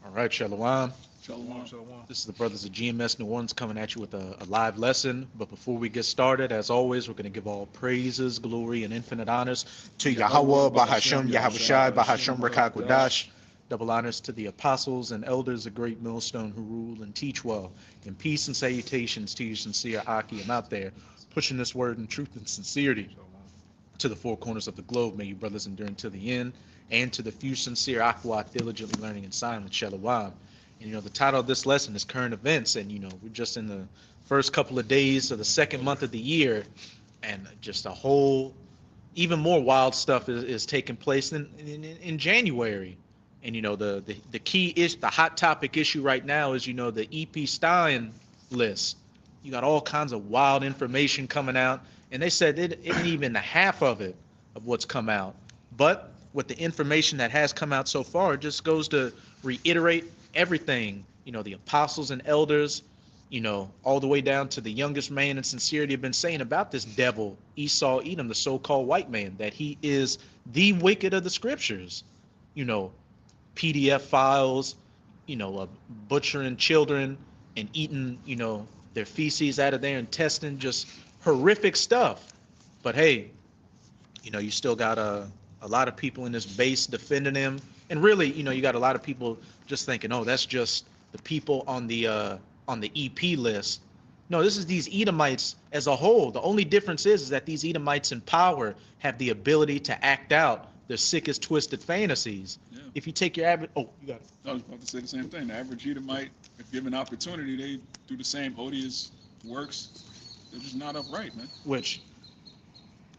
All right, Shalom. Shalom, shalom. This is the brothers of GMS New Orleans coming at you with a live lesson. But before we get started, as always, we're going to give all praises, glory, and infinite honors to Yahweh, Bahashem, Yahushai, Bahashem, Rakakwadash. Double honors to the apostles and elders of Great Millstone who rule and teach well. And peace and salutations to you sincere Akim out there, pushing this word in truth and sincerity to the four corners of the globe. May you brothers endure until the end, and to the few sincere Aquat diligently learning in silence, Shalom. And the title of this lesson is Current Events, and we're just in the first couple of days of the second month of the year, and just a whole, even more wild stuff is taking place in January. And the key is the hot topic issue right now is the EP Stein list. You got all kinds of wild information coming out, and they said it isn't even the half of it of what's come out. But with the information that has come out so far, it just goes to reiterate everything, the apostles and elders, all the way down to the youngest man in sincerity have been saying about this devil, Esau Edom, the so-called white man, that he is the wicked of the scriptures, PDF files, butchering children and eating, their feces out of their intestine, just horrific stuff. But hey, you still got a lot of people in this base defending him. And really, you got a lot of people just thinking, oh, that's just the people on the EP list. No, this is these Edomites as a whole. The only difference is that these Edomites in power have the ability to act out their sickest, twisted fantasies. Yeah. If you take your average, you got it. I was about to say the same thing. The average Edomite, if given opportunity, they do the same odious works. They're just not upright, man. Which,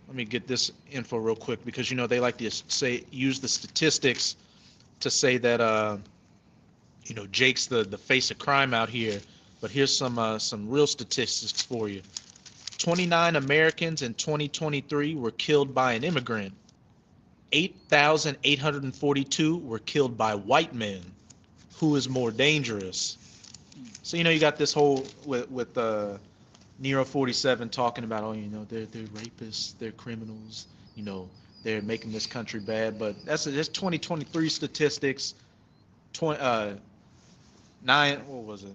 let me get this info real quick, because they like to use the statistics to say that Jake's the face of crime out here. But here's some real statistics for you. 29 Americans in 2023 were killed by an immigrant. 8,842 were killed by white men. Who is more dangerous? So you got this whole with Nero 47 talking about, they're rapists, they're criminals, they're making this country bad. But that's 2023 statistics. 9, what was it?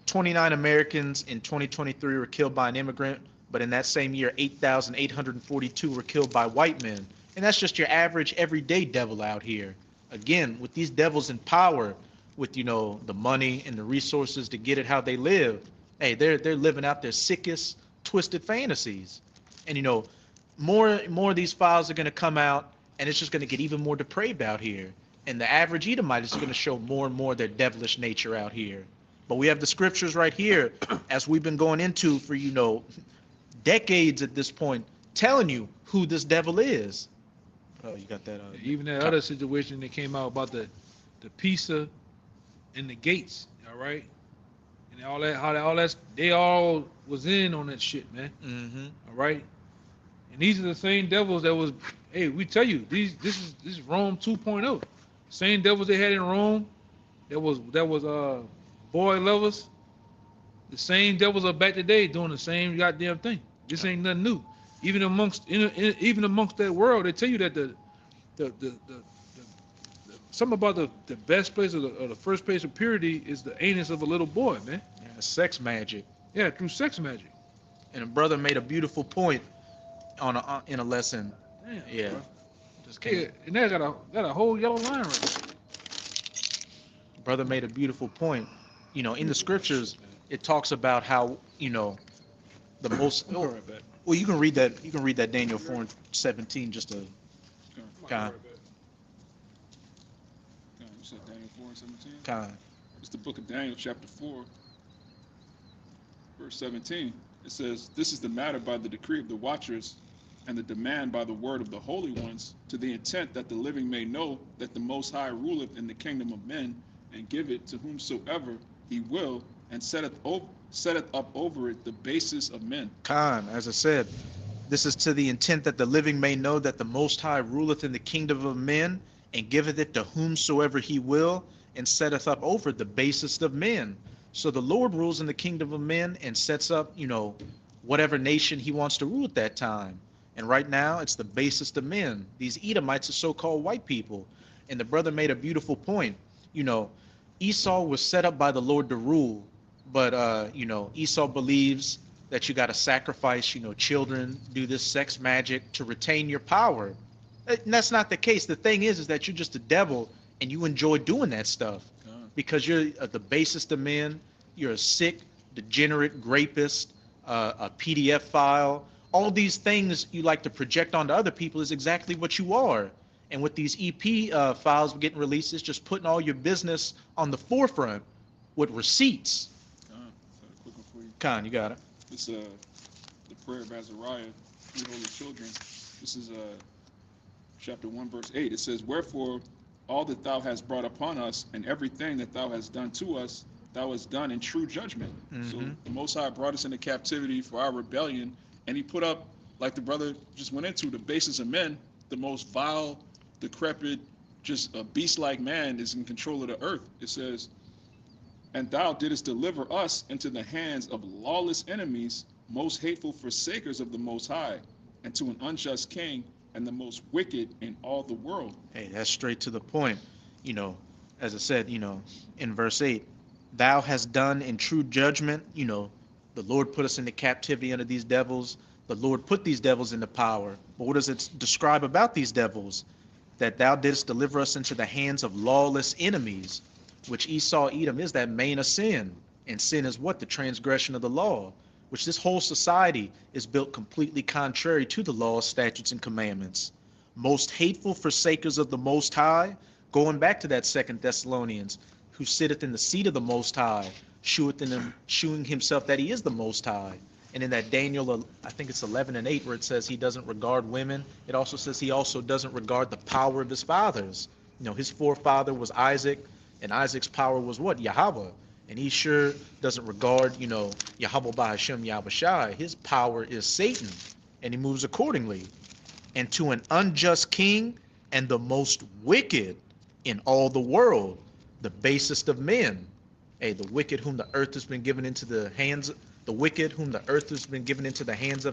29 Americans in 2023 were killed by an immigrant, but in that same year, 8,842 were killed by white men. And that's just your average everyday devil out here. Again, with these devils in power, with the money and the resources to get it how they live, hey, they're living out their sickest, twisted fantasies. And more of these files are going to come out, and it's just going to get even more depraved out here. And the average Edomite is going to show more and more their devilish nature out here. But we have the scriptures right here, as we've been going into for decades at this point, telling you who this devil is. Oh, you got that. Even that other situation that came out about the pizza and the gates, all right, and all that, they all was in on that shit, man. Mm-hmm. All right, and these are the same devils that was. Hey, we tell you, this is Rome 2.0. Same devils they had in Rome. That was boy lovers. The same devils are back today doing the same goddamn thing. This ain't nothing new. Even amongst that world, they tell you that the something about the best place or the first place of purity is the anus of a little boy, man. Yeah, sex magic. Yeah, through sex magic. And a brother made a beautiful point in a lesson. Damn, yeah. Yeah, and that got a whole yellow line right there. Brother made a beautiful point. In the scriptures, it talks about how the most. Well, you can read that. You can read that Daniel 4:17 just to. You said Daniel 4:17. It's the book of Daniel, chapter 4, verse 17. It says, "This is the matter by the decree of the watchers, and the demand by the word of the holy ones, to the intent that the living may know that the Most High ruleth in the kingdom of men, and give it to whomsoever he will, and setteth up over it the basis of men." As I said, this is to the intent that the living may know that the Most High ruleth in the kingdom of men, and giveth it to whomsoever he will, and setteth up over the basest of men. So the Lord rules in the kingdom of men and sets up, whatever nation he wants to rule at that time. And right now, it's the basest of men. These Edomites are so-called white people. And the brother made a beautiful point. You know, Esau was set up by the Lord to rule, but Esau believes that you got to sacrifice, children, do this sex magic to retain your power. And that's not the case. The thing is that you're just a devil and you enjoy doing that stuff because you're the basest of men. You're a sick, degenerate rapist, a PDF file. All these things you like to project onto other people is exactly what you are. And with these EP files getting released, it's just putting all your business on the forefront with receipts. Quick one for you. Khan, you got it. This the prayer of Azariah, three holy children. This is chapter 1, verse 8. It says, "Wherefore all that thou hast brought upon us, and everything that thou hast done to us, thou hast done in true judgment." So the Most High brought us into captivity for our rebellion, and he put up, like the brother just went into, the basis of men, the most vile, decrepit, just a beast-like man is in control of the earth. It says, "And thou didst deliver us into the hands of lawless enemies, most hateful forsakers of the Most High, and to an unjust king, and the most wicked in all the world." Hey, that's straight to the point. As I said, in verse 8, thou hast done in true judgment. The Lord put us into captivity under these devils. The Lord put these devils into power. But what does it describe about these devils? That thou didst deliver us into the hands of lawless enemies, which Esau, Edom is that main of sin. And sin is what? The transgression of the law, which this whole society is built completely contrary to the laws, statutes, and commandments. Most hateful forsakers of the Most High, going back to that 2 Thessalonians, who sitteth in the seat of the Most High, shewing himself that he is the Most High. And in that Daniel, I think it's 11:8, where it says he doesn't regard women, it also says he also doesn't regard the power of his fathers. His forefather was Isaac, and Isaac's power was what? Yahweh. And he sure doesn't regard, Yahweh Bahashem Yahushai. His power is Satan, and he moves accordingly. And to an unjust king and the most wicked in all the world, the basest of men. Hey, the wicked whom the earth has been given into the hands of,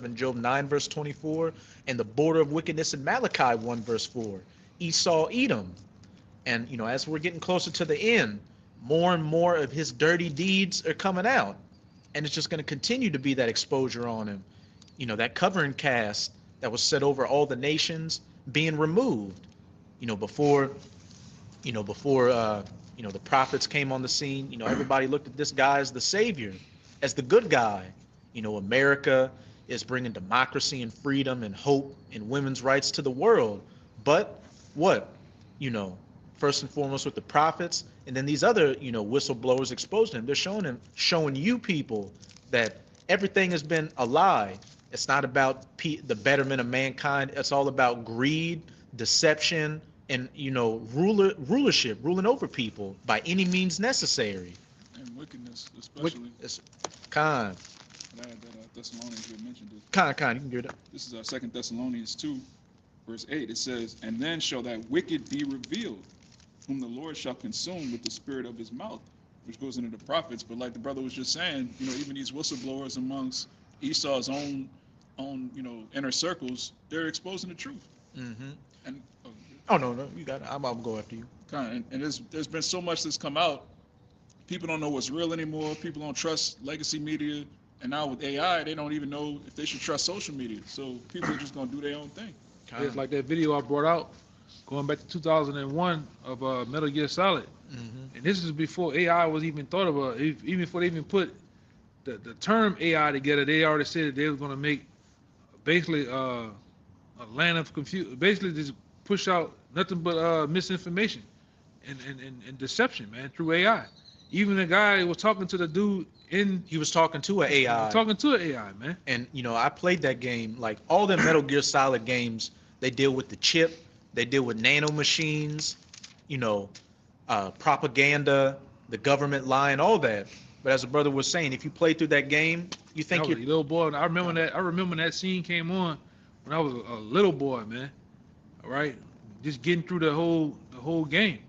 in Job 9, verse 24, and the border of wickedness in Malachi 1, verse 4, Esau, Edom. And, as we're getting closer to the end, more and more of his dirty deeds are coming out. And it's just going to continue to be that exposure on him. That covering cast that was set over all the nations being removed. Before the prophets came on the scene, everybody looked at this guy as the savior, as the good guy. America is bringing democracy and freedom and hope and women's rights to the world. But what? First and foremost with the prophets, and then these other, whistleblowers exposing him. They're showing you people that everything has been a lie. It's not about the betterment of mankind. It's all about greed, deception, and rulership, ruling over people by any means necessary. And wickedness, especially. Khan. Thessalonians, you had mentioned it. Khan, you can get it. This is our 2 Thessalonians 2, verse 8. It says, "And then shall that wicked be revealed, whom the Lord shall consume with the spirit of his mouth," which goes into the prophets. But like the brother was just saying, even these whistleblowers amongst Esau's own inner circles, they're exposing the truth. Mm-hmm. And oh no, you got it. I'm going to go after you. And there's been so much that's come out. People don't know what's real anymore. People don't trust legacy media. And now with AI, they don't even know if they should trust social media. So people are just going to do their own thing. It's like that video I brought out going back to 2001 of Metal Gear Solid. Mm-hmm. And this is before AI was even thought of. Even before they even put the term AI together, they already said that they were going to make basically a land of confusion. Basically just push out nothing but misinformation and deception, man, through AI. Even the guy was talking to the dude he was talking to an AI. Talking to an AI, man. And I played that game. Like all the Metal Gear Solid games, they deal with the chip, they deal with nanomachines, propaganda, the government lying, all that. But as the brother was saying, if you play through that game, you think you're a little boy. I remember that scene came on when I was a little boy, man. All right, just getting through the whole game.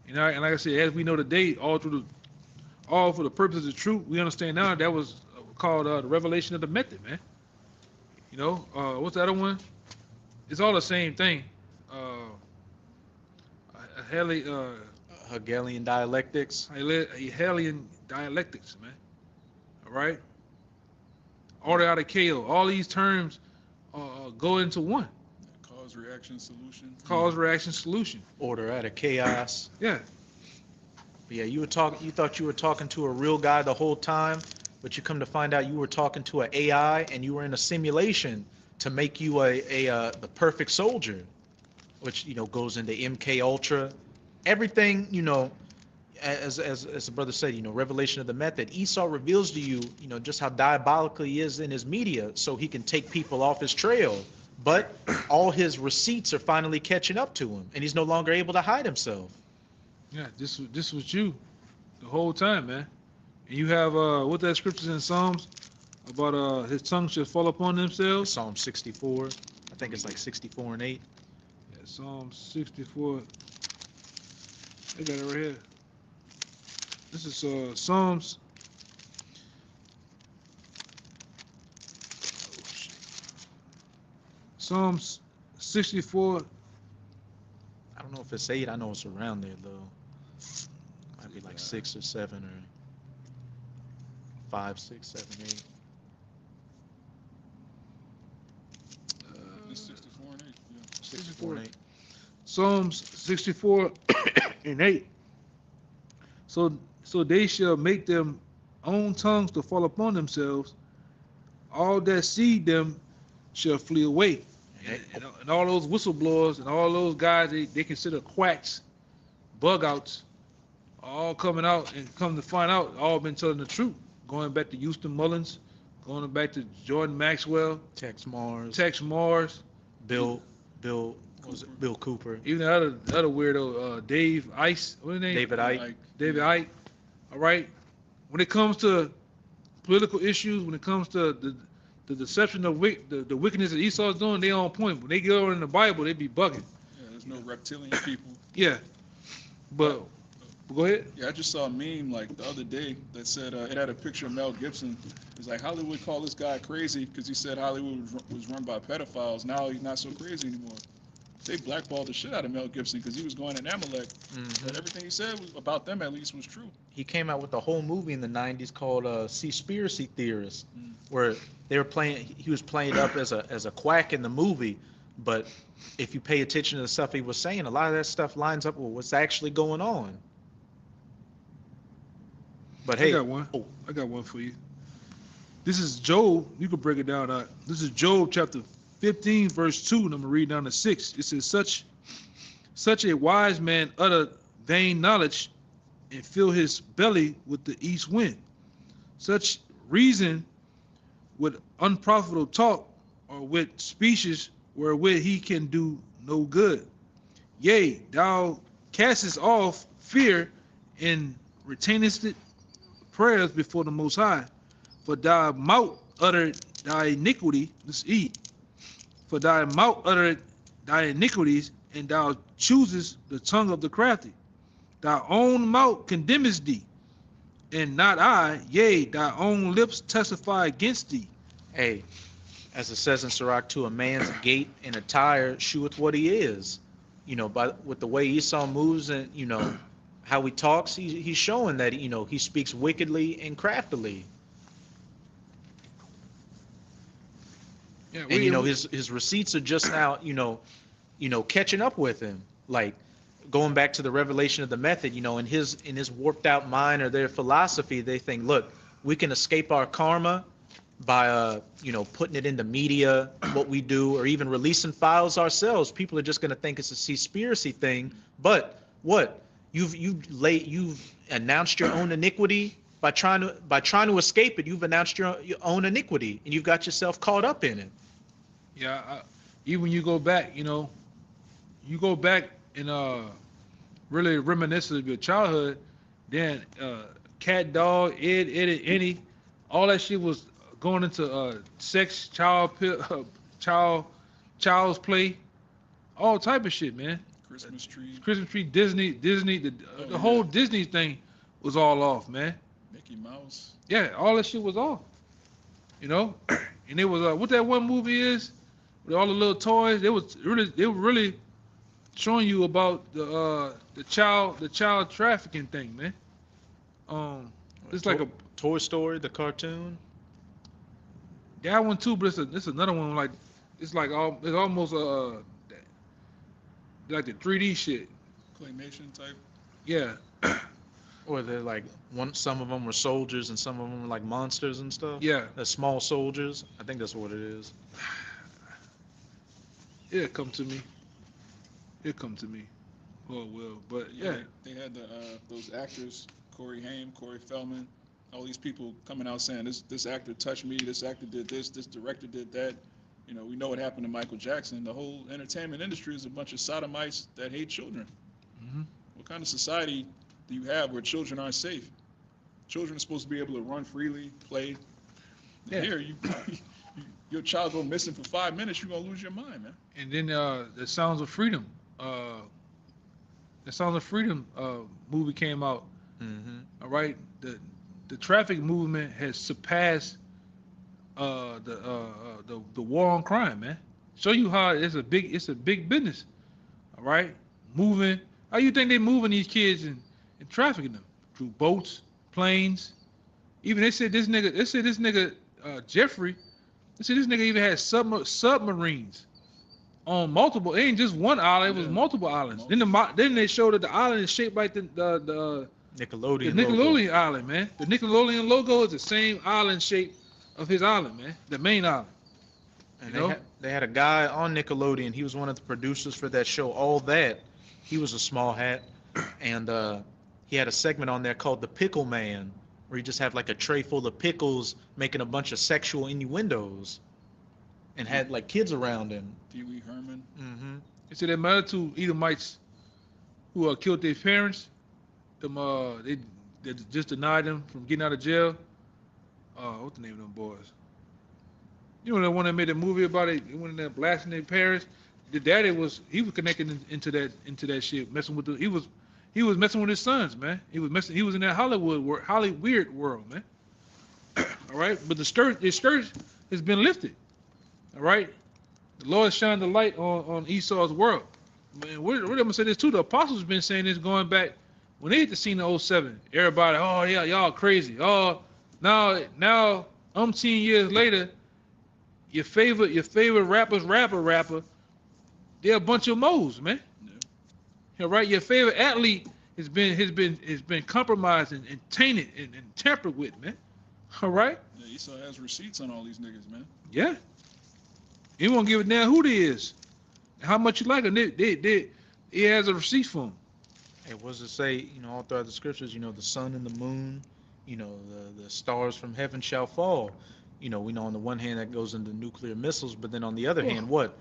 And like I said, as we know today, all for the purpose of truth, we understand now that was called the revelation of the method, man. What's the other one? It's all the same thing. Hegelian dialectics. Hegelian dialectics, man. All right. Order out of chaos. All these terms go into one. Cause, reaction, solution. Cause, reaction, solution. Order out of chaos. Yeah. But yeah, you thought you were talking to a real guy the whole time, but you come to find out you were talking to an AI and you were in a simulation to make you the perfect soldier, which goes into MK Ultra. Everything, as the brother said, revelation of the method. Esau reveals to you, just how diabolical he is in his media, so he can take people off his trail. But all his receipts are finally catching up to him, and he's no longer able to hide himself. Yeah, this was you the whole time, man. And you have what that scriptures in Psalms about his tongue should fall upon themselves. Psalm 64. I think it's like 64 and 8. Yeah, Psalm 64. I got it right here. This is Psalms. Psalms 64. I don't know if it's 8. I know it's around there though. Might be like 6 or 7 or 5, 6, 7, 8. It's 64 and 8. Yeah. 64 and 8. Psalms 64 and 8. So they shall make them own tongues to fall upon themselves. All that see them shall flee away. And all those whistleblowers and all those guys they consider quacks, bug outs, all coming out and come to find out, all been telling the truth. Going back to Houston Mullins, going back to Jordan Maxwell, Tex Mars, Bill Cooper, even the other weirdo, Dave Ice, what's his name? David Icke. All right. When it comes to political issues, when it comes to the deception of the wickedness that Esau's doing, they on point. When they go in the Bible, they be bugging. Yeah, there's no reptilian people. Yeah, but go ahead. Yeah, I just saw a meme like the other day that said it had a picture of Mel Gibson. It's like Hollywood called this guy crazy because he said Hollywood was run by pedophiles. Now he's not so crazy anymore. They blackballed the shit out of Mel Gibson because he was going in Amalek. Mm-hmm. But everything he said about them, at least, was true. He came out with a whole movie in the 90s called Seaspiracy Theorist, where they were playing. He was playing up as a quack in the movie, but if you pay attention to the stuff he was saying, a lot of that stuff lines up with what's actually going on. But hey, I got one for you. This is Job. You can break it down. This is Job chapter 15, verse 2, and I'm going to read down to 6. It says, such a wise man utter vain knowledge and fill his belly with the east wind. Such reason with unprofitable talk or with speeches wherewith he can do no good. Yea, thou castest off fear and retainest prayers before the Most High. For thy mouth uttered thy iniquity. Let's eat. For thy mouth uttered thy iniquities, and thou choosest the tongue of the crafty. Thy own mouth condemnest thee, and not I. Yea, thy own lips testify against thee. Hey, as it says in Sirach 2, a man's gait and attire sheweth what he is. With the way Esau moves and how he talks, he's showing that he speaks wickedly and craftily. Yeah, And his receipts are just now catching up with him. Like going back to the revelation of the method, in his warped out mind or their philosophy, they think, look, we can escape our karma by putting it in the media, what we do, or even releasing files ourselves. People are just going to think it's a seaspiracy thing. But what you've announced your own iniquity by trying to escape it. You've announced your own iniquity, and you've got yourself caught up in it. Yeah, even you go back, and really reminisce of your childhood. Then Cat Dog, Ed, and Any, all that shit was going into sex, child's play, all type of shit, man. Christmas tree, Disney, the whole Disney thing was all off, man. Mickey Mouse. Yeah, all that shit was off. And it was what that one movie is with all the little toys. They were really showing you about the child trafficking thing, man. It's like a Toy Story, the cartoon. that one too, but it's another one like it's almost like the 3D shit. Claymation type. Yeah, Or they're like some of them were soldiers and some of them were like monsters and stuff. yeah. The small soldiers. I think that's what it is. It'll come to me. It'll come to me. Oh well, but yeah. They had those actors, Corey Haim, Corey Feldman, all these people coming out saying this actor touched me, this actor did this director did that. You know, we know what happened to Michael Jackson. The whole entertainment industry is a bunch of sodomites that hate children. hmm What kind of society do you have where children aren't safe? Children are supposed to be able to run freely, play. Yeah. Here, your child go missing for 5 minutes, you're gonna lose your mind, man. And then the Sounds of Freedom. The Sounds of Freedom movie came out. Mm-hmm. All right, the traffic movement has surpassed the war on crime, man. Show you how it's a big business. All right, moving. How you think they moving these kids and trafficking them through boats, planes? Even they said this nigga Jeffrey. They said this nigga even had submarines on multiple. It ain't just one island. It was multiple islands. Then they showed that the island is shaped like the Nickelodeon. Nickelodeon Logo. island, man. The Nickelodeon logo is the same island shape of his island, man. The main island. And You know? they had a guy on Nickelodeon. He was one of the producers for that show. All That. He was a small hat, and he had a segment on there called The Pickle Man, where he just had like a tray full of pickles, making a bunch of sexual innuendos, and had like kids around him. Pee Wee Herman. Mm-hmm. They said them other two Edomites who killed their parents. They just denied them from getting out of jail. What's the name of them boys? You know the one that made a movie about it. He went in there blasting their parents. The daddy was connected into that shit, messing with he was messing with his sons, man. He was in that Hollywood weird world, man. All right, but the scourge has been lifted. All right, the Lord shined the light on Esau's world. Man, we're gonna say this too. The apostles have been saying this going back when they hit the scene in 07. Everybody, oh yeah, y'all crazy. Oh, now umpteen years later, your favorite rapper. They're a bunch of moles, man. Yeah. All right, your favorite athlete has been compromised and tainted and tampered with, man. All right. Yeah, Esau has receipts on all these niggas, man. Yeah. He won't give a damn who they is, and how much you like them. He has a receipt for them. It was to say, all throughout the scriptures, the sun and the moon, the stars from heaven shall fall. We know on the one hand that goes into nuclear missiles, but then on the other hand, what?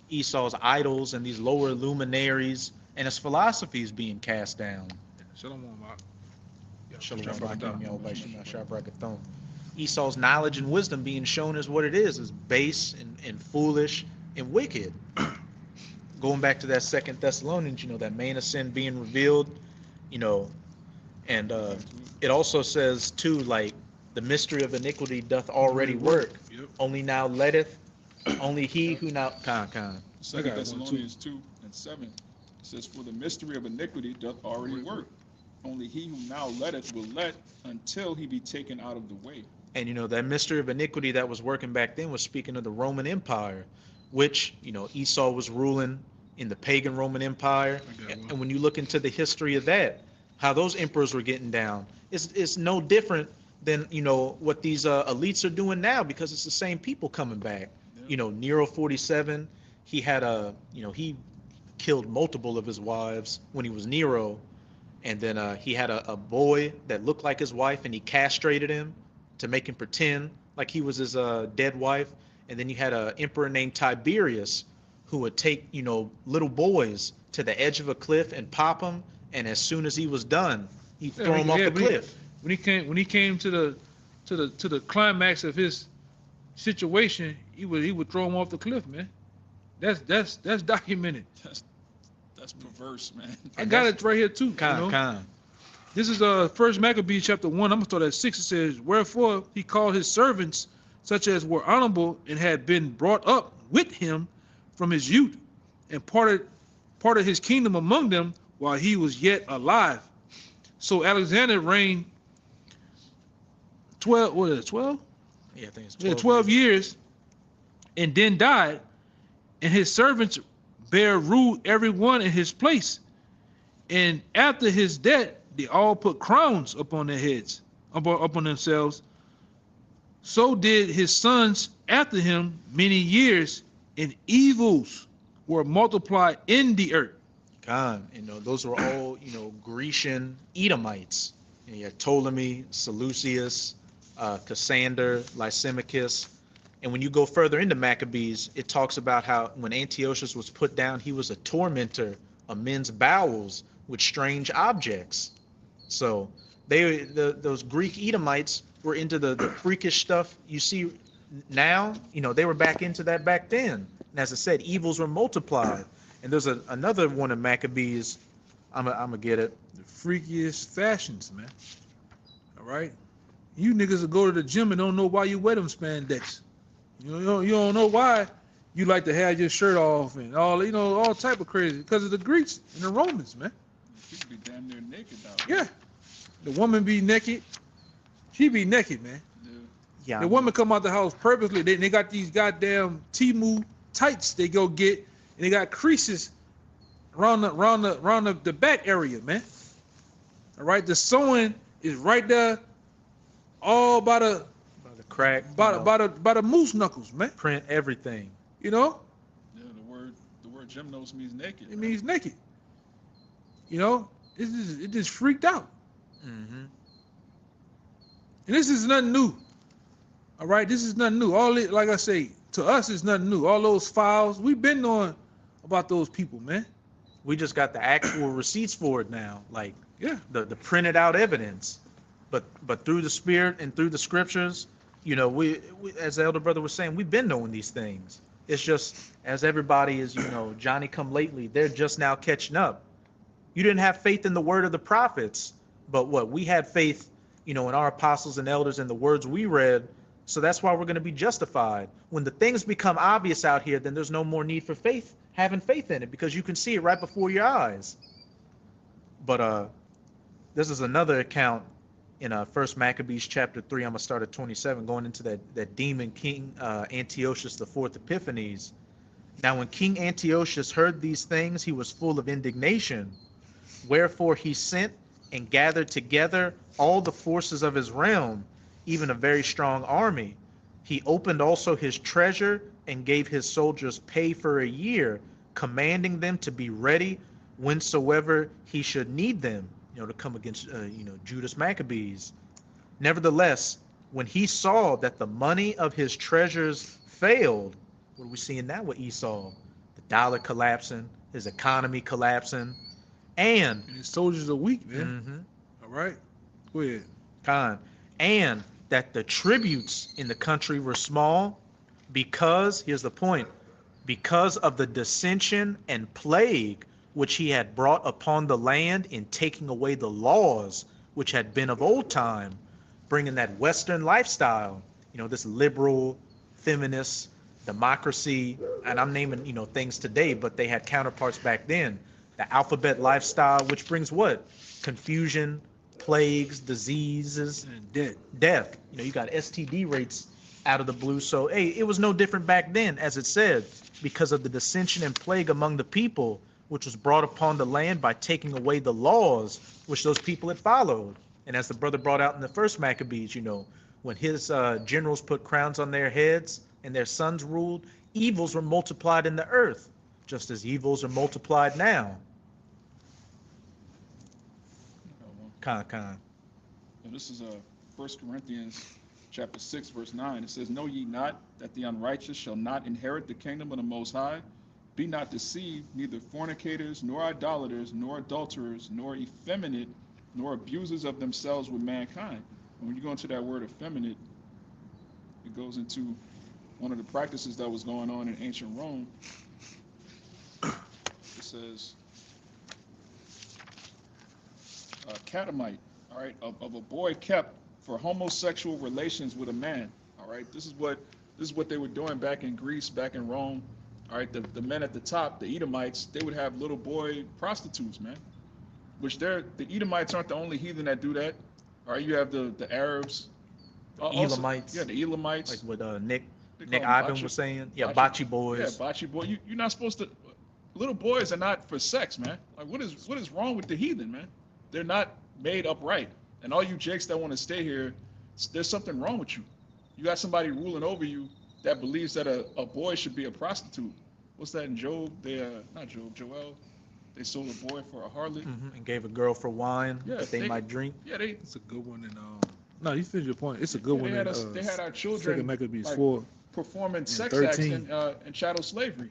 Esau's idols and these lower luminaries and his philosophies being cast down. Esau's knowledge and wisdom being shown as what it is base and foolish and wicked. Going back to that 2 Thessalonians, that main of sin being revealed, and it also says too, like, the mystery of iniquity doth already work. Yep. Only now letteth, only he who now, Con. 2 Thessalonians 2:7 says, for the mystery of iniquity doth already work. Only he who now letteth will let until he be taken out of the way. And that mystery of iniquity that was working back then was speaking of the Roman Empire, which, Esau was ruling in the pagan Roman Empire. And when you look into the history of that, how those emperors were getting down, it's no different than, what these elites are doing now, because it's the same people coming back. Yeah. Nero 47, he had he killed multiple of his wives when he was Nero. And then he had a boy that looked like his wife, and he castrated him to make him pretend like he was his dead wife. And then you had an emperor named Tiberius who would take, little boys to the edge of a cliff and pop them. And as soon as he was done, he'd throw them off the cliff. When he came to the climax of his situation, he would throw him off the cliff, man. That's documented. That's perverse, man. I got it right here too. Con. This is First Maccabees chapter 1. I'm gonna start at 6. It says, wherefore he called his servants, such as were honorable and had been brought up with him from his youth, and parted part of his kingdom among them while he was yet alive. So Alexander reigned 12, what is it, 12? Yeah, I think it's 12, 12. 12 years, and then died, and his servants bare ruled every one in his place. And after his death, they all put crowns upon their heads, upon themselves. So did his sons after him many years, and evils were multiplied in the earth. God, those were all, Grecian Edomites. And you had Ptolemy, Seleucus, Cassander, Lysimachus. And when you go further into Maccabees, it talks about how when Antiochus was put down, he was a tormentor of men's bowels with strange objects. So those Greek Edomites were into the freakish stuff you see now. They were back into that back then. And as I said, evils were multiplied. And there's another one of Maccabees. I'm gonna get it. The freakiest fashions, man. All right, you niggas will go to the gym and don't know why you wear them spandex. You don't know why you like to have your shirt off and all type of crazy because of the Greeks and the Romans, man. People be damn near naked out. Yeah, the woman be naked. She be naked, man. Yeah. The women come out the house purposely. They got these goddamn Temu tights they go get, and they got creases around the back area, man. All right, the sewing is right there, all by the crack, by the moose knuckles, man. print everything. You know, Yeah, the word gymnos means naked. it means naked. It just freaked out. Mm-hmm. And this is nothing new. All right, this is nothing new. All it, like I say, to us, it's nothing new. All those files, we've been knowing about those people, man. We just got the actual receipts for it now, like Yeah. the printed out evidence. But through the Spirit and through the Scriptures, we as the elder brother was saying, we've been knowing these things. It's just as everybody is, Johnny come lately, they're just now catching up. You didn't have faith in the word of the prophets, but we had faith, in our apostles and elders and the words we read. So that's why we're going to be justified. When the things become obvious out here, then there's no more need for faith, having faith in it, because you can see it right before your eyes. But this is another account in 1 Maccabees chapter 3. I'm going to start at 27, going into that demon king Antiochus IV Epiphanes. Now when King Antiochus heard these things, he was full of indignation. Wherefore he sent and gathered together all the forces of his realm, even a very strong army. He opened also his treasure and gave his soldiers pay for a year, commanding them to be ready whensoever he should need them, to come against, Judas Maccabees. Nevertheless, when he saw that the money of his treasures failed, what are we seeing now with Esau? The dollar collapsing, his economy collapsing, and his soldiers are weak, man. mm-hmm, All right, go ahead. And that the tributes in the country were small because, here's the point, because of the dissension and plague which he had brought upon the land in taking away the laws which had been of old time, bringing that Western lifestyle, this liberal, feminist, democracy, and I'm naming, things today, but they had counterparts back then. The alphabet lifestyle, which brings what? Confusion, plagues, diseases, And death. You got STD rates out of the blue. So, hey, it was no different back then, as it said, because of the dissension and plague among the people, which was brought upon the land by taking away the laws which those people had followed. And as the brother brought out in the first Maccabees, when his generals put crowns on their heads and their sons ruled, evils were multiplied in the earth, just as evils are multiplied now. Con. And this is 1 Corinthians chapter 6, verse 9. It says, Know ye not that the unrighteous shall not inherit the kingdom of the Most High? Be not deceived, neither fornicators, nor idolaters, nor adulterers, nor effeminate, nor abusers of themselves with mankind. And when you go into that word effeminate, it goes into one of the practices that was going on in ancient Rome. It says, catamite, all right, of a boy kept for homosexual relations with a man. All right, this is what they were doing back in Greece, back in Rome. All right, the men at the top, the Edomites, they would have little boy prostitutes, man. Which the Edomites aren't the only heathen that do that. All right, you have the Arabs, also, Elamites, yeah, the Elamites. like what Nick They Nick call them Ivan bocce- was saying. Yeah, bocce- bocce Yeah, boys. bocce boy. You're not supposed to. Little boys are not for sex, man. Like what is wrong with the heathen, man? They're not made upright. And all you jakes that want to stay here, there's something wrong with you. You got somebody ruling over you that believes that a boy should be a prostitute. What's that in Job? Not Job, Joel. They sold a boy for a harlot. And gave a girl for wine Yeah, that they might drink. Yeah, they It's a good one. And no, you finished your point. It's a good one. they had our Second children Maccabees like, 4 performing sex 13. acts and chattel slavery.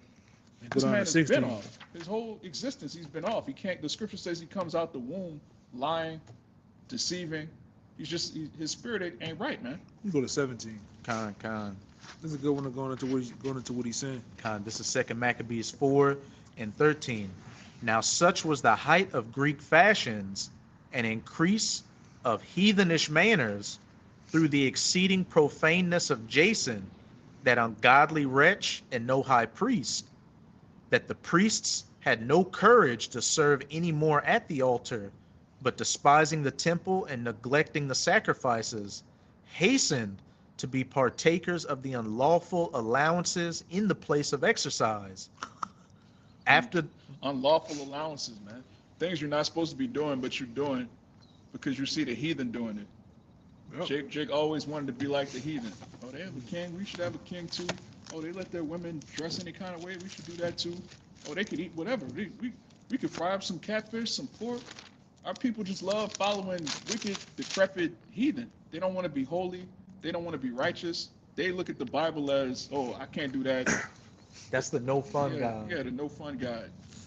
and This go down man to has 16. been off. His whole existence, he's been off. He can't. The scripture says he comes out the womb lying, deceiving. His spirit ain't right, man. You go to 17. Con. This is a good one to going into what he's saying. This is Second Maccabees 4 and 13. Now such was the height of Greek fashions and increase of heathenish manners through the exceeding profaneness of Jason, that ungodly wretch and no high priest, that the priests had no courage to serve any more at the altar, but despising the temple and neglecting the sacrifices, hastened to be partakers of the unlawful allowances in the place of exercise. After Unlawful allowances, man. Things you're not supposed to be doing, but you're doing because you see the heathen doing it. Yep. Jake always wanted to be like the heathen. Oh, they have a king. We should have a king too. Oh, they let their women dress any kind of way. We should do that too. Oh, they could eat whatever. We could fry up some catfish, some pork. Our people just love following wicked, decrepit heathen. They don't want to be holy. They don't want to be righteous. They look at the Bible as, oh, I can't do that. that's the no fun guy. Yeah, the no fun guy.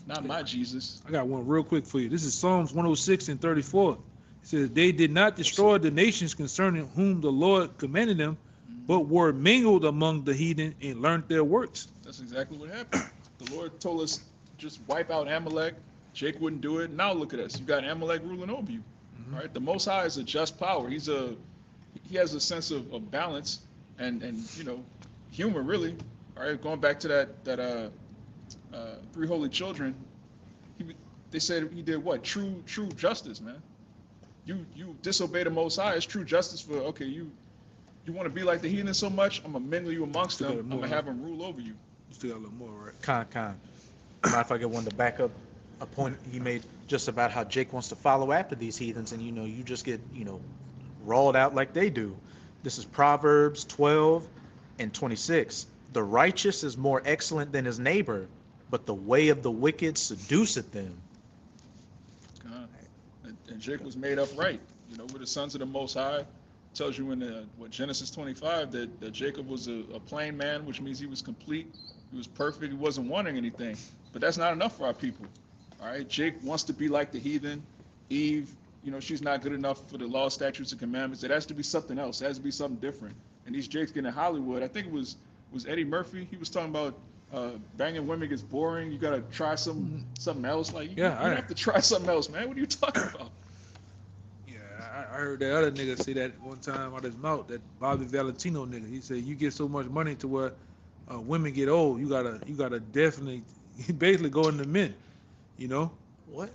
Not my Jesus. I got one real quick for you. This is Psalms 106 and 34. It says, they did not destroy the nations concerning whom the Lord commanded them, but were mingled among the heathen and learned their works. That's exactly what happened. The Lord told us just wipe out Amalek. Jake wouldn't do it. Now look at us. You got Amalek ruling over you. All right. The Most High is a just power. He has a sense of balance and humor, really. All right. Going back to that three holy children, they said he did what? True justice, man. You disobey the Most High. It's true justice for, okay, you want to be like the heathen so much, I'm going to mingle you amongst them. I'm going to have them rule over you. You still got a little more, right? Mind if I get one to back up a point he made just about how Jake wants to follow after these heathens, and you just get rawled out like they do. This is Proverbs 12 and 26. The righteous is more excellent than his neighbor, but the way of the wicked seduceth them. And Jake was made upright. We're the sons of the Most High. It tells you in Genesis 25 that Jacob was a plain man, which means he was complete. He was perfect. He wasn't wanting anything. But that's not enough for our people. All right. Jake wants to be like the heathen. Eve, she's not good enough for the law, statutes, and commandments. It has to be something else. It has to be something different. And these Jakes get in Hollywood. I think it was Eddie Murphy. He was talking about banging women gets boring. You got to try something else. Like, you have to try something else, man. What are you talking about? Yeah, I heard that other nigga say that one time out his mouth, that Bobby Valentino nigga. He said, you get so much money to where women get old, you gotta definitely basically go into men, What?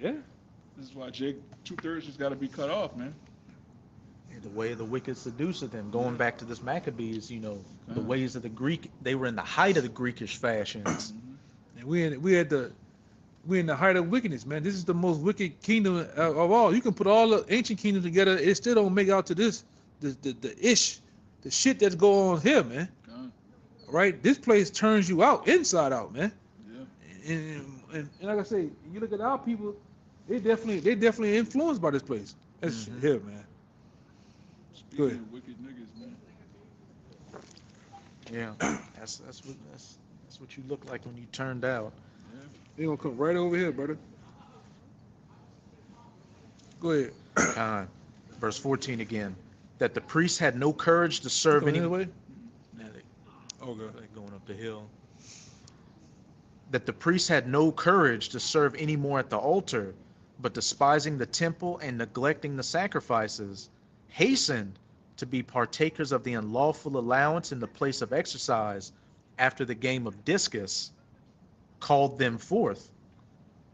Yeah. This is why Jake 2/3 just got to be cut off, man. The way of the wicked seduceth them. Going back to this Maccabees, the ways of the Greek, they were in the height of the Greekish fashions. And we in the height of wickedness, man. This is the most wicked kingdom of all. You can put all the ancient kingdoms together, it still don't make out to this, the shit that's going on here, man. Right? This place turns you out, inside out, man. Yeah. And like I say, you look at our people, they definitely influenced by this place. That's here, man. Speaking of wicked niggas, man. Yeah, that's what you look like when you turned out. Yeah. They gonna come right over here, brother. Go ahead. Verse 14 again. That the priests had no courage to serve any. Way? Okay. They're going up the hill. That the priests had no courage to serve any more at the altar, but despising the temple and neglecting the sacrifices, hastened to be partakers of the unlawful allowance in the place of exercise, after the game of discus, called them forth,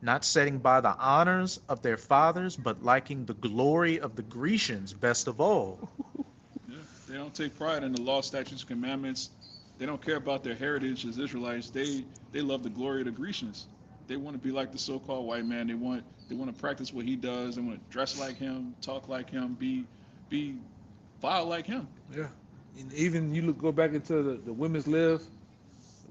not setting by the honors of their fathers, but liking the glory of the Grecians best of all. Yeah. They don't take pride in the law, statutes, commandments. They don't care about their heritage as Israelites. They love the glory of the Grecians. They want to be like the so-called white man. They want to practice what he does. They want to dress like him, talk like him, be vile like him. Yeah. And even you go back into the women's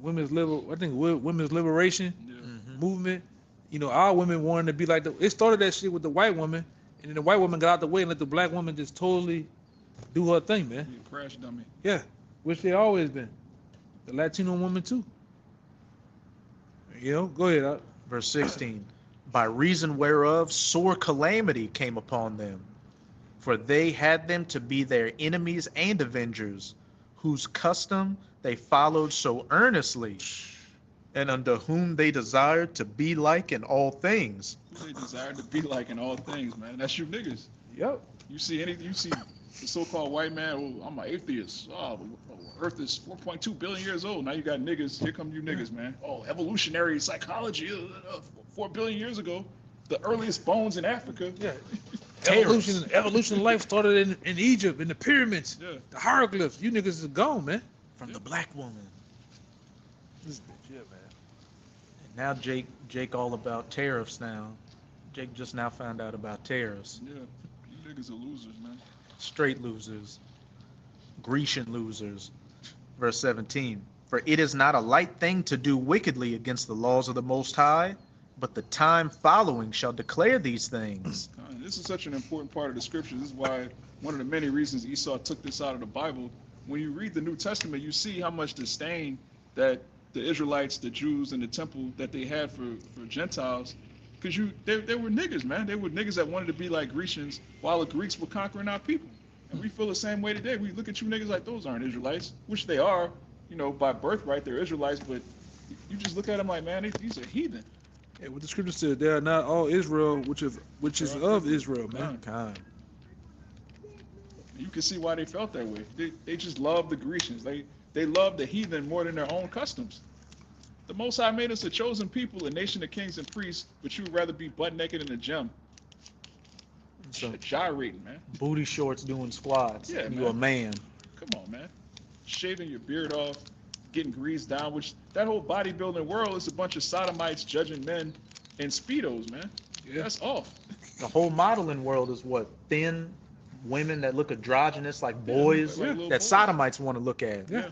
women's liberation Yeah. movement. You know, our women wanted to be like it started that shit with the white woman, and then the white woman got out the way and let the black woman just totally do her thing, man. Be a crash dummy. Yeah, which they always been. The Latino woman too. You know, go ahead. Verse 16, by reason whereof sore calamity came upon them, for they had them to be their enemies and avengers, whose custom they followed so earnestly, and unto whom they desired to be like in all things. Who they desire to be like in all things, man. That's you niggas. Yep. You see the so-called white man, oh, I'm an atheist. Oh, Earth is 4.2 billion years old. Now you got niggas. Here come you niggas, man. Oh, evolutionary psychology. 4 billion years ago, the earliest bones in Africa. Yeah. Evolution of life started in Egypt, in the pyramids, Yeah. the hieroglyphs. You niggas is gone, man. From the black woman. This bitch, yeah, man. And now Jake all about tariffs now. Jake just now found out about tariffs. Yeah, you niggas are losers, man. Straight losers. Grecian losers. Verse 17, for it is not a light thing to do wickedly against the laws of the Most High, but the time following shall declare these things. This is such an important part of the scripture. This is why one of the many reasons Esau took this out of the Bible. When you read the New Testament, you see how much disdain that the Israelites, the Jews, and the temple that they had for Gentiles, because they were niggas, man. They were niggas that wanted to be like Grecians while the Greeks were conquering our people. And we feel the same way today. We look at you niggas like those aren't Israelites, which they are, you know, by birthright they're Israelites, but you just look at them like, man, these are heathen. Yeah, what the scripture said, they are not all Israel, which is of Israel, man. God. You can see why they felt that way. They just love the Grecians. They love the heathen more than their own customs. The Most High made us a chosen people, a nation of kings and priests, but you would rather be butt naked in a gym. So Gyrating, man. booty shorts doing squats. Yeah, you man. a man. Come on, man. Shaving your beard off, getting greased down, which that whole bodybuilding world is a bunch of sodomites judging men in Speedos, man. Yeah. That's off. The whole modeling world is what? Thin women that look androgynous like boys like little that boys. sodomites want to look at. Yeah.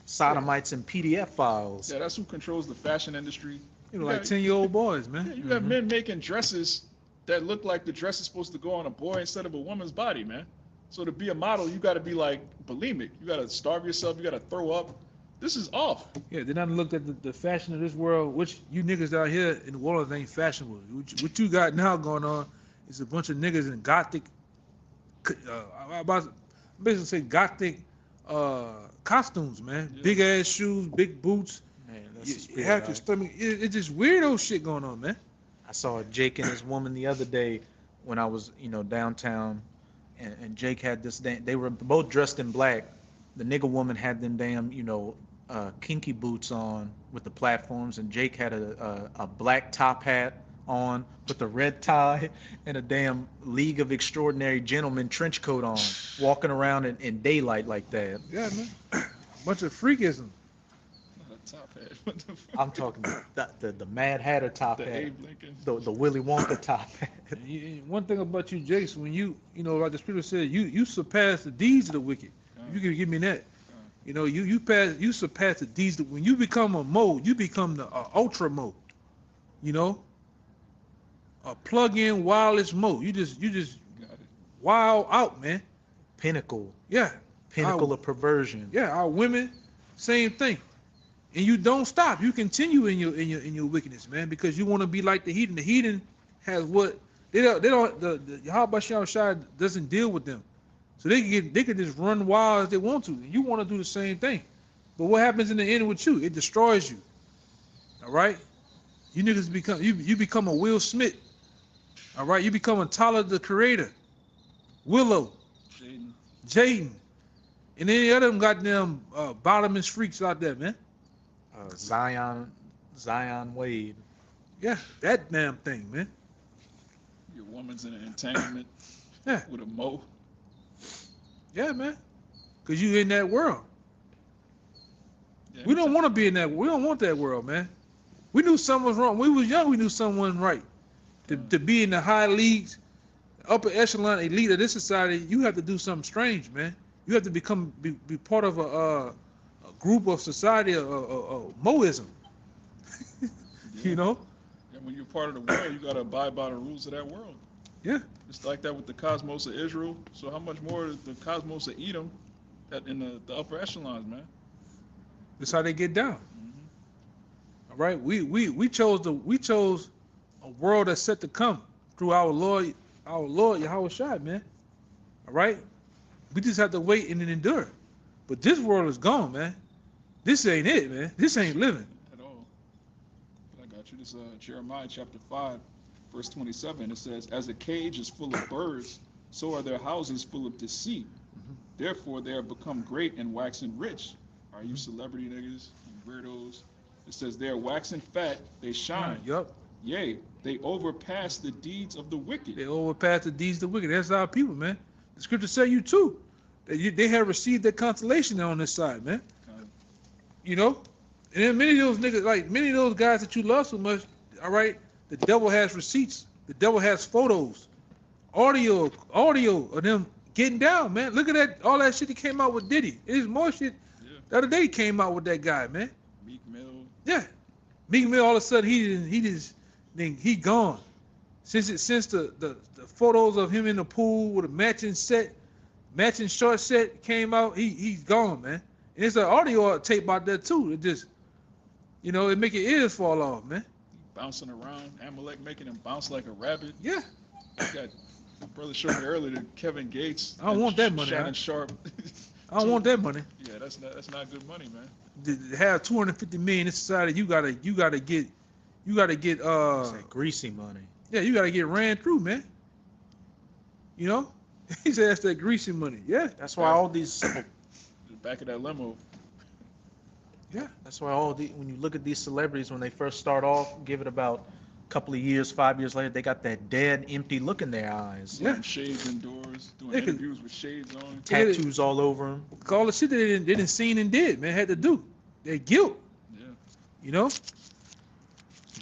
Sodomites and PDF files. Yeah, that's who controls the fashion industry. You know, like 10-year-old boys, Yeah, man. you got men making dresses that look like the dress is supposed to go on a boy instead of a woman's body, man. So to be a model, you got to be like bulimic. You got to starve yourself. You got to throw up. This is off. Yeah, they done looked at the fashion of this world, which you niggas out here in the world ain't fashionable. What you got now going on is a bunch of niggas in gothic, I'm about to basically say gothic costumes, man. Yeah. Big ass shoes, big boots. Man, that's the You spirit, have your right? stomach. It's just weirdo shit going on, man. I saw Jake and his woman the other day when I was, downtown, and Jake had this. They were both dressed in black. The nigga woman had them damn, kinky boots on with the platforms, and Jake had a black top hat on with a red tie and a damn League of Extraordinary Gentlemen trench coat on, walking around in daylight like that. Yeah, man. Bunch of freakism. Not a top hat. What the fuck? I'm talking the Mad Hatter top The hat, Abe Lincoln. the Willy Wonka top hat. One thing about you, Jakes, when you like the scripture said, you surpass the deeds of the wicked. You can give me that. You surpass the deeds. When you become a mode, you become the ultra mode. A plug-in wireless mode. You just Got it. wild out, man. Pinnacle Yeah, of perversion. yeah. Our women, same thing. And you don't stop. You continue in your wickedness, man, because you want to be like the heathen. The heathen has what they don't. The Yahweh Shai doesn't deal with them, so they can just run wild as they want to. And you want to do the same thing, but what happens in the end with you? It destroys you. All right, you niggas become a Will Smith. All right, you become a Tyler the Creator, Willow, Jaden. Jaden. And any other them goddamn bottomless freaks out there, man. Zion Wade. Yeah, that damn thing, man. Your woman's in an entanglement Yeah, with a mo. yeah, man. Cause you in that world. Yeah, We don't want to be in that. We don't want that world, man. We knew something was wrong. When we was young, we knew something wasn't right. To be in the high leagues, upper echelon elite of this society, you have to do something strange, man. You have to be part of a group of society, a Moism. You know? And when you're part of the world, you got to abide by the rules of that world. Yeah. It's like that with the cosmos of Israel. So how much more the cosmos of Edom in the upper echelons, man? That's how they get down. Mm-hmm. All right. We chose a world that's set to come through our Lord Yahweh Shai, man. All right. We just have to wait and then endure. But this world is gone, man. This ain't it, man. This ain't living. At all. But I got you. This Jeremiah chapter 5, verse 27. It says, "As a cage is full of birds, so are their houses full of deceit. Therefore they are become great and waxen rich." Are you celebrity niggas and weirdos? It says, "They are waxing fat, they shine. Yup. Yea, they overpass the deeds of the wicked." They overpass the deeds of the wicked. That's our people, man. The scripture say you too. They have received their consolation on this side, man. You know? And then many of those niggas, like many of those guys that you love so much, all right, the devil has receipts. The devil has photos, audio of them getting down, man. Look at that, all that shit that came out with Diddy. There's more shit. Yeah. The other day he came out with that guy, man. Meek Mill. Yeah. Meek Mill, all of a sudden he gone. Since the photos of him in the pool with a matching short set came out, he's gone, man. And there's an audio tape out there too. It just, you know, it make your ears fall off, man. Bouncing around, Amalek making him bounce like a rabbit. Yeah. You got the brother showed me earlier that Kevin Gates. I don't want that money, Shannon man. Sharp. I don't want that money. Yeah, that's not good money, man. To have 250 million in society, you gotta get It's like greasy money. yeah, you gotta get ran through, man. You know? He said that's that greasy money. Yeah. That's why all these. The back of that limo. Yeah. That's why when you look at these celebrities when they first start off, give it about a couple of years, 5 years later, they got that dead, empty look in their eyes. Yeah. Wearing shades indoors, doing Yeah, 'cause- interviews with shades on. Tattoos all over them. All the shit that they didn't seen and did, man, had to do. Their guilt, Yeah. you know?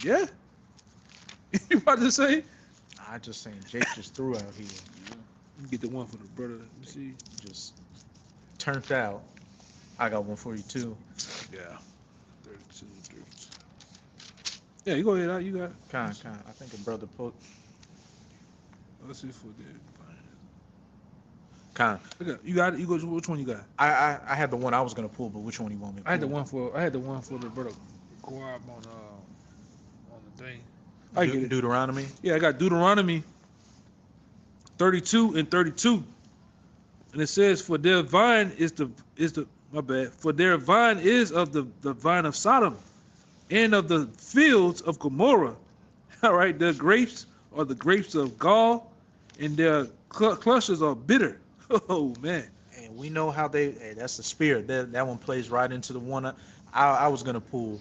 Yeah. You about to say? I just saying, Jake just threw out here, Yeah. Let me get the one for the brother. Let me see. just turned out. I got one for you too. Yeah. 32. Yeah, you go ahead. You got it. Kind. I think a brother put. Let's see for the. Kind. Look at, you got it. You go. Which one you got? I had the one I was gonna pull, but which one you want me to pull? I had the one for the brother Guab on the thing. I get it. Deuteronomy. Yeah, I got Deuteronomy 32 and 32. And it says, "For their vine is the my bad. For their vine is of the vine of Sodom, and of the fields of Gomorrah. All right, their grapes are the grapes of gall, and their clusters are bitter." Oh man. And we know how that's the spirit. That one plays right into the one I was gonna pull.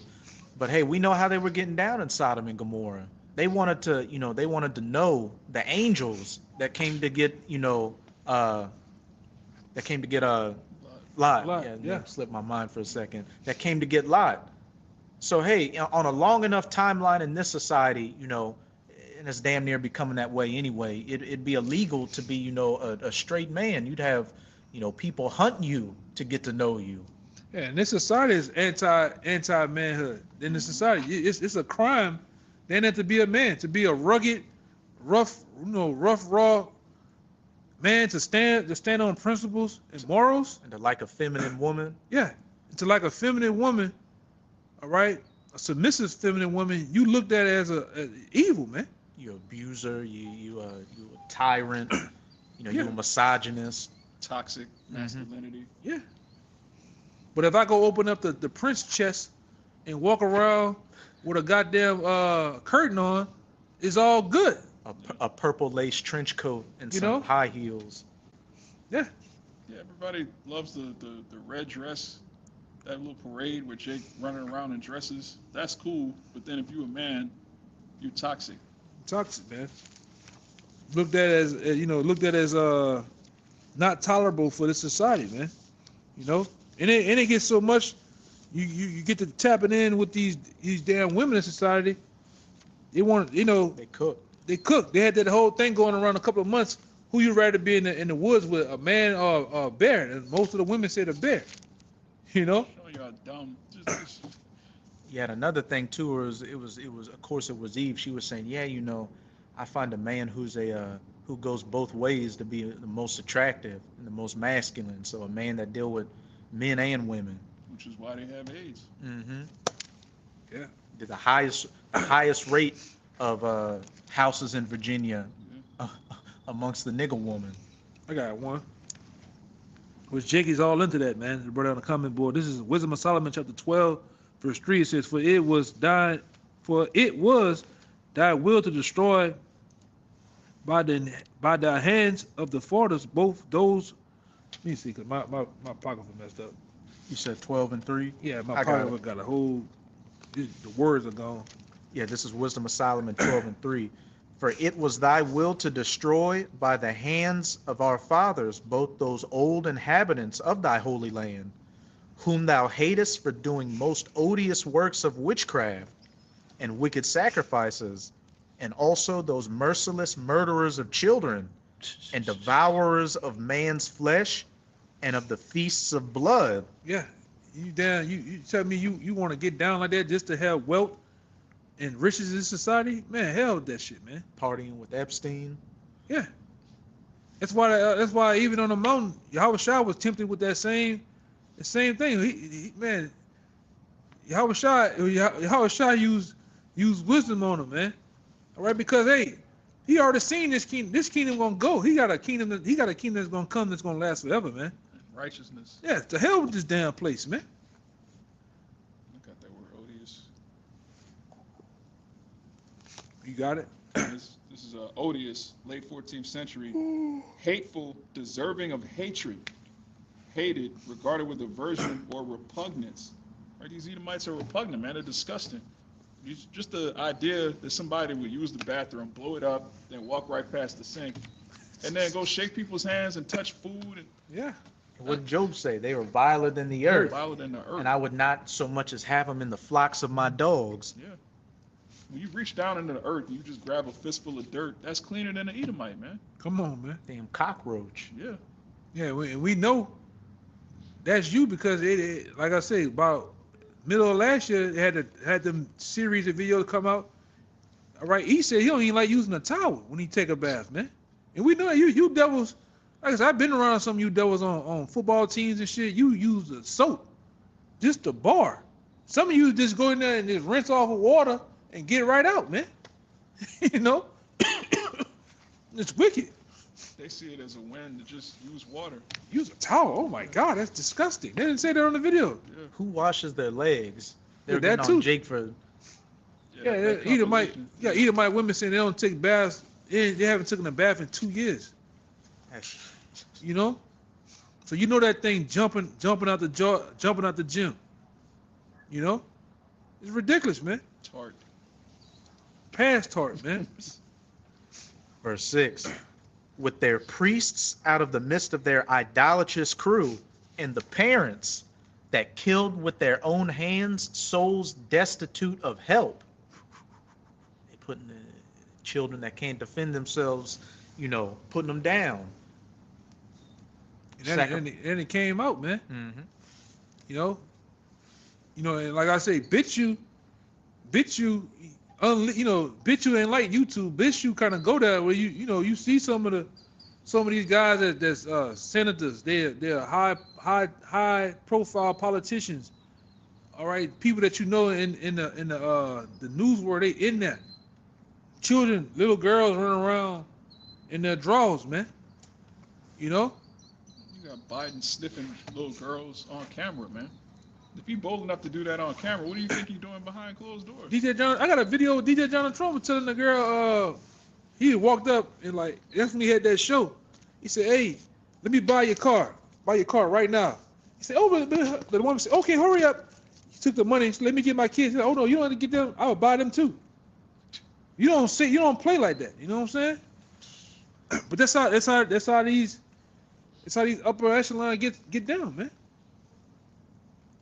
But hey, we know how they were getting down in Sodom and Gomorrah. They wanted to know the angels that came to get, Lot. Lot, Yeah, yeah. slipped my mind for a second. That came to get Lot. So hey, on a long enough timeline in this society, and it's damn near becoming that way anyway, it'd be illegal to be, a straight man. You'd have, people hunting you to get to know you. Yeah, and this society is anti manhood. In the society, it's a crime then to be a man, to be a rugged, rough, raw man, to stand on principles and morals. And to like a feminine woman. Yeah, to like a feminine woman, all right, a submissive feminine woman, you looked at as evil, man. You abuser, you a tyrant, Yeah. you a misogynist. Toxic masculinity. Yeah. But if I go open up the prince chest and walk around with a goddamn curtain on, it's all good. A purple lace trench coat and You some know? high heels. Yeah. Yeah, everybody loves the red dress, that little parade with Jake running around in dresses. That's cool, but then if you a man, you're toxic. Toxic, man. Looked at as looked at as not tolerable for the society, man. You know, and it gets so much. You get to tapping in with these damn women in society. They want They cook. they cook. They had that whole thing going around a couple of months. Who you rather be in the woods with, a man or a bear? And most of the women said a bear. You know. Showing you how dumb. Yeah, and another thing too was of course it was Eve. She was saying, yeah, I find a man who goes both ways to be the most attractive and the most masculine. So a man that deal with men and women. Which is why they have AIDS. Mm-hmm. Yeah. The highest rate of houses in Virginia amongst the nigger woman. I got one. Which Jakey's all into that, man. The brother on the comment board. This is Wisdom of Solomon, chapter 12, verse 3. It says, For it was thy will to destroy by the hands of the fathers both those. Let me see, because my pocket was messed up. You said 12 and 3? Yeah, my I got pocket got a whole. The words are gone. Yeah, this is Wisdom of Solomon 12 and 3. For it was thy will to destroy by the hands of our fathers both those old inhabitants of thy holy land, whom thou hatest for doing most odious works of witchcraft and wicked sacrifices, and also those merciless murderers of children and devourers of man's flesh and of the feasts of blood. Yeah, you down? You tell me you want to get down like that just to have wealth and riches in society? Man, hell with that shit, man. Partying with Epstein. Yeah, that's why even on the mountain, Yahweh Shah was tempted with the same thing. He man, Yahweh Shah used wisdom on him, man. All right, because hey, he already seen this kingdom. This kingdom gonna go. He got a kingdom that's gonna come that's gonna last forever, man. Righteousness. Yeah, to hell with this damn place, man. Look at that word odious. You got it? This is odious, late 14th century. Hateful, deserving of hatred. Hated, regarded with aversion or repugnance. Right? These Edomites are repugnant, man. They're disgusting. Just the idea that somebody would use the bathroom, blow it up, then walk right past the sink, and then go shake people's hands and touch food. And Yeah. What did Job say? They were viler than the earth. viler than the earth. And I would not so much as have them in the flocks of my dogs. Yeah. When you reach down into the earth and you just grab a fistful of dirt, that's cleaner than an Edomite, man. Come on, man. Damn cockroach. Yeah. Yeah, we know that's you because it like I say, about middle of last year, it had them series of videos come out. All right, he said he don't even like using a towel when he take a bath, man. And we know you devils. Like I said, I've been around some of you devils on football teams and shit. You use the soap, just the bar. Some of you just go in there and just rinse off with water and get right out, man. You know, it's wicked. They see it as a win to just use water. Use a towel. Oh my God, that's disgusting. They didn't say that on the video. Yeah. Who washes their legs? They're Yeah, that getting on too. Jake for Yeah, Edomite women saying they don't take baths. They haven't taken a bath in 2 years. You know, so you know that thing jumping out the gym. You know, it's ridiculous, man. Tart. Past tart, man. verse 6. With their priests out of the midst of their idolatrous crew, and the parents that killed with their own hands souls destitute of help. They putting the children that can't defend themselves, putting them down. And it came out, man. Mm-hmm. You know, and like I say, BitChute ain't like YouTube. BitChute kind of go there where you see some of these guys that's senators. They're high profile politicians. All right, people that in the news world, they in there. Children, little girls running around in their drawers, man. You know. You got Biden sniffing little girls on camera, man. If he bold enough to do that on camera, what do you think he's doing behind closed doors? I got a video of DJ Jonathan Trump telling the girl, he walked up and that's when he had that show. He said, "Hey, let me buy your car." buy your car right now. He said, oh, but the woman said, okay, hurry up. He took the money. He said, let me get my kids. He said, oh no, you don't have to get them. I would buy them too. You don't play like that. You know what I'm saying? But that's how these upper echelon get down, man.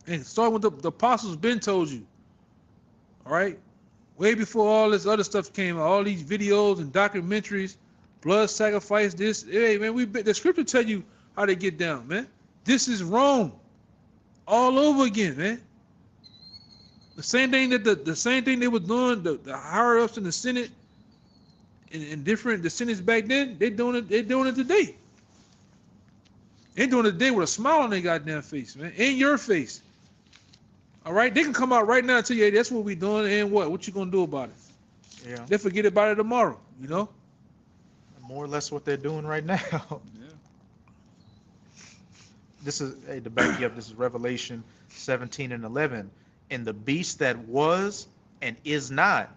And starting with the apostles, been told you. All right, way before all this other stuff came out, all these videos and documentaries, blood sacrifice. This, hey man, the scripture tell you how they get down, man. This is Rome, all over again, man. The same thing they were doing, the higher ups in the Senate and the Senates back then, they're doing it today. They're doing it today with a smile on their goddamn face, man. In your face. All right? They can come out right now and tell you, hey, that's what we're doing, and what you gonna do about it? Yeah. They forget about it tomorrow, you know? More or less what they're doing right now. Yeah. This is, hey, to back you up, this is Revelation 17 and 11. And the beast that was and is not,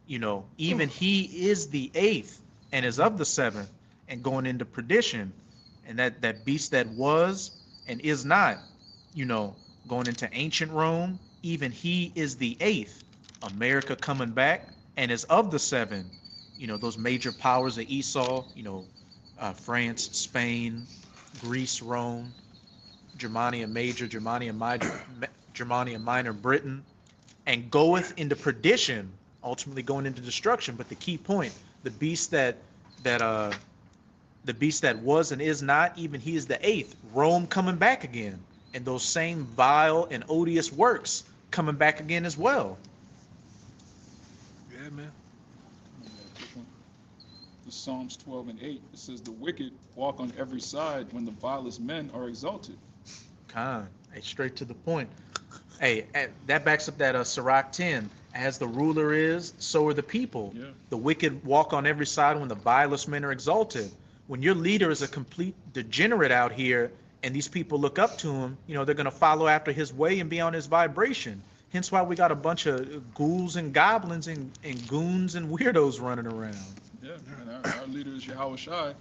even he is the eighth and is of the seventh and going into perdition. And that beast that was and is not, going into ancient Rome, even he is the eighth. America coming back and is of the seven, those major powers of Esau, France, Spain, Greece, Rome, Germania Major, Germania Minor, Britain, and goeth into perdition, ultimately going into destruction. But the key point, the beast that was and is not, even he is the eighth. Rome coming back again, and those same vile and odious works coming back again as well. Yeah, man. The Psalms 12 and 8, it says, the wicked walk on every side when the vilest men are exalted. Hey, straight to the point. Hey, that backs up that Sirach 10. As the ruler is, so are the people. Yeah. The wicked walk on every side when the vilest men are exalted. When your leader is a complete degenerate out here, and these people look up to him, they're going to follow after his way and be on his vibration. Hence why we got a bunch of ghouls and goblins and goons and weirdos running around. Yeah, and our leader is Yahweh Shai,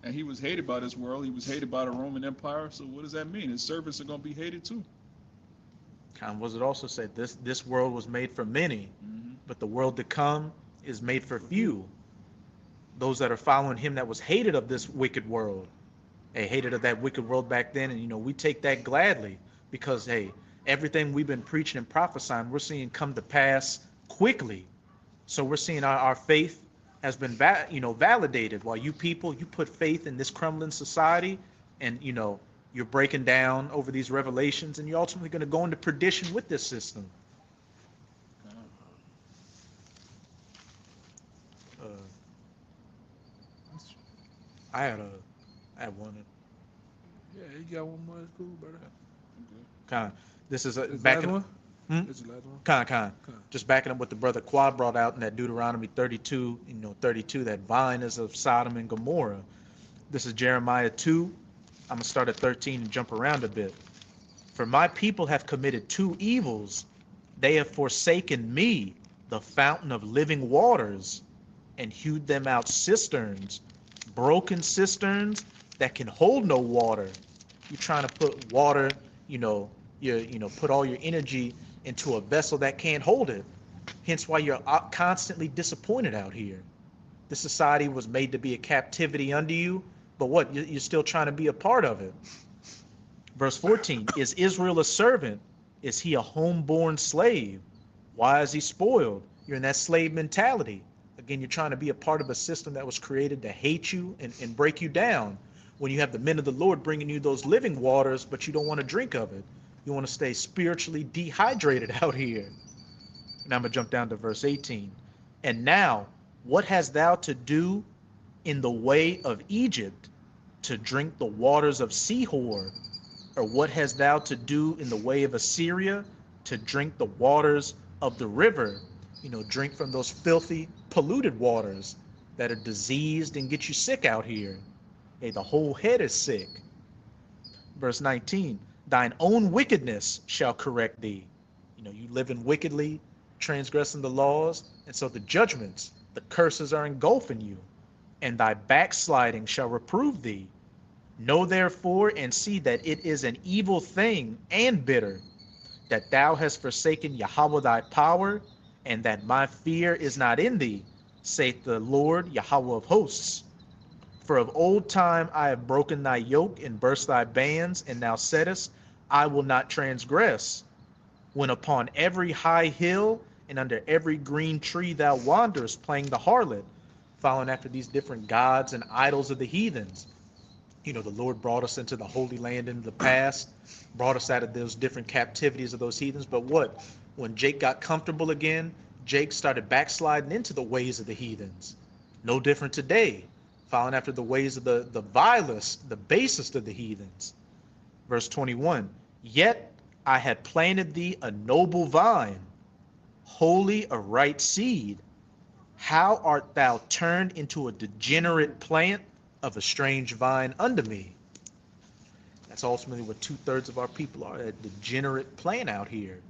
and he was hated by this world. He was hated by the Roman Empire. So what does that mean? His servants are going to be hated too. Kind of was it also said, this world was made for many, but the world to come is made for few. Those that are following him that was hated of this wicked world. They hated of that wicked world back then, and we take that gladly because, hey, everything we've been preaching and prophesying, we're seeing come to pass quickly. So we're seeing our faith has been validated. While you people, you put faith in this crumbling society, and you're breaking down over these revelations, and you're ultimately going to go into perdition with this system. I had one. Yeah, you got one more. That's cool, brother. Con. This is This backing last one. This is the last one. Con. Just backing up what the brother Quad brought out in that Deuteronomy 32. 32. That vine is of Sodom and Gomorrah. This is Jeremiah 2. I'm gonna start at 13 and jump around a bit. For my people have committed two evils. They have forsaken me, the fountain of living waters, and hewed them out cisterns, broken cisterns that can hold no water. You're trying to put water, put all your energy into a vessel that can't hold it. Hence why you're constantly disappointed out here. This society was made to be a captivity unto you, but what? You're still trying to be a part of it. Verse 14, is Israel a servant? Is he a homeborn slave? Why is he spoiled? You're in that slave mentality. Again, you're trying to be a part of a system that was created to hate you and break you down. When you have the men of the Lord bringing you those living waters, but you don't want to drink of it. You want to stay spiritually dehydrated out here. And I'm going to jump down to verse 18. And now, what hast thou to do in the way of Egypt, to drink the waters of Sihor? Or what hast thou to do in the way of Assyria, to drink the waters of the river? Drink from those filthy, polluted waters that are diseased and get you sick out here. Hey, the whole head is sick. Verse 19, thine own wickedness shall correct thee. You living wickedly, transgressing the laws, and so the judgments, the curses are engulfing you, and thy backsliding shall reprove thee. Know therefore and see that it is an evil thing and bitter, that thou hast forsaken Yahweh thy power, and that my fear is not in thee, saith the Lord Yahweh of hosts. For of old time I have broken thy yoke and burst thy bands, and thou saidst, I will not transgress. When upon every high hill and under every green tree thou wanderest, playing the harlot, following after these different gods and idols of the heathens. You know, the Lord brought us into the Holy Land in the past, brought us out of those different captivities of those heathens. But what? When Jake got comfortable again, Jake started backsliding into the ways of the heathens. No different today, following after the ways of the vilest, the basest of the heathens. Verse 21, yet I had planted thee a noble vine, holy a right seed. How art thou turned into a degenerate plant of a strange vine unto me? That's ultimately what 2/3 of our people are, a degenerate plant out here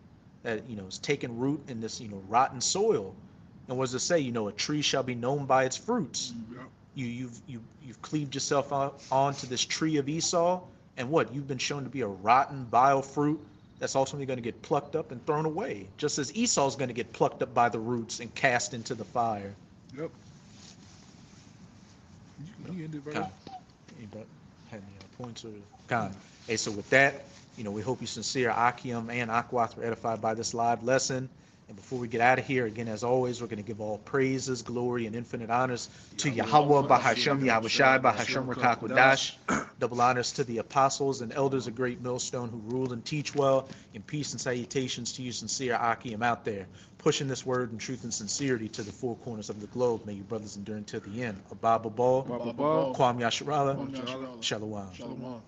that, you know, is taking root in this, you know, rotten soil. And what does it say? You know, a tree shall be known by its fruits. You've cleaved yourself onto this tree of Esau, and what? You've been shown to be a rotten, vile fruit that's ultimately going to get plucked up and thrown away, just as Esau's going to get plucked up by the roots and cast into the fire. Yep. You ended, Con, brother. anybody have any points or con? Hey, so with that, you know, we hope you sincere Akim and Akwath were edified by this live lesson. And before we get out of here, again, as always, we're going to give all praises, glory, and infinite honors to Yahweh, Bahashem, Yahushai, Bahashem, Rakakwadash. Double honors to the apostles and elders of Great Millstone who rule and teach well. And peace and salutations to you, sincere Akim out there, pushing this word in truth and sincerity to the four corners of the globe. May you brothers endure until the end. Abba Babal, Baba Ball. Kwam Yasharala, Kwam Yasharala. Shalom. Shalom.